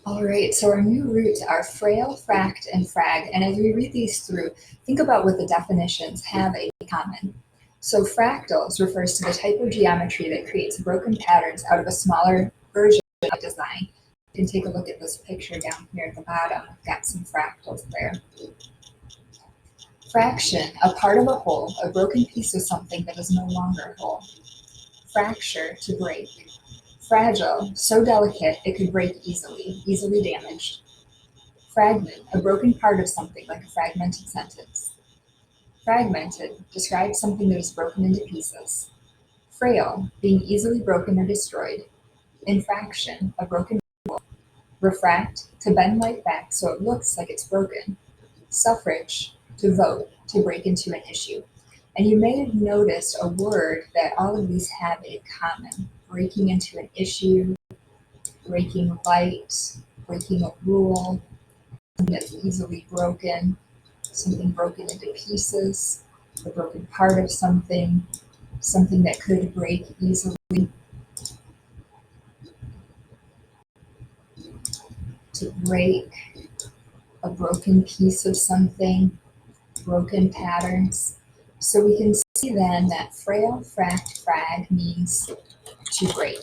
All right, so our new roots are frail, fract, and frag. And as we read these through, think about what the definitions have in common. So fractals refers to the type of geometry that creates broken patterns out of a smaller version of design. You can take a look at this picture down here at the bottom. I've got some fractals there. Fraction, a part of a whole, a broken piece of something that is no longer whole. Fracture, to break. Fragile, so delicate it could break easily damaged. Fragment, a broken part of something, like a fragmented sentence. Fragmented describes something that is broken into pieces. Frail, being easily broken or destroyed. Infraction, a broken rule. Refract, to bend light back so it looks like it's broken. Suffrage, to vote, to break into an issue. And you may have noticed a word that all of these have in common: breaking into an issue, breaking light, breaking a rule, something that's easily broken, something broken into pieces, a broken part of something, something that could break easily. To break, a broken piece of something, broken patterns. So we can see then that frail, fract, frag means to break.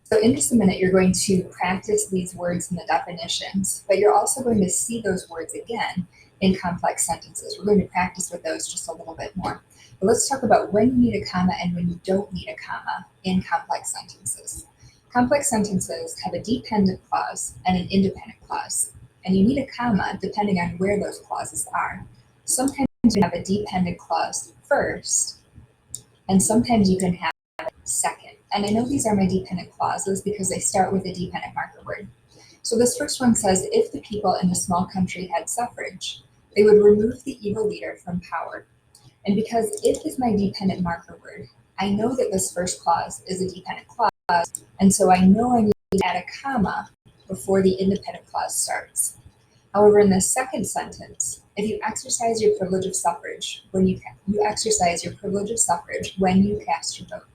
So in just a minute, you're going to practice these words and the definitions, but you're also going to see those words again in complex sentences. We're going to practice with those just a little bit more. But let's talk about when you need a comma and when you don't need a comma in complex sentences. Complex sentences have a dependent clause and an independent clause, and you need a comma depending on where those clauses are. Sometimes you have a dependent clause first, and sometimes you can have it second. And I know these are my dependent clauses because they start with a dependent marker word. So this first one says, if the people in the small country had suffrage, they would remove the evil leader from power. And because if is my dependent marker word, I know that this first clause is a dependent clause, and so I know I need to add a comma before the independent clause starts. However, in the second sentence, if you exercise your privilege of suffrage when you exercise your privilege of suffrage when you cast your vote.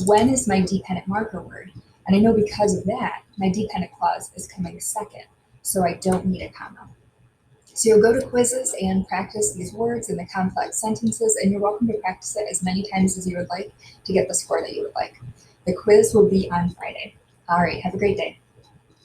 When is my dependent marker word? And I know because of that, my dependent clause is coming second, so I don't need a comma. So you'll go to quizzes and practice these words in the complex sentences, and you're welcome to practice it as many times as you would like to get the score that you would like. The quiz will be on Friday. All right, have a great day.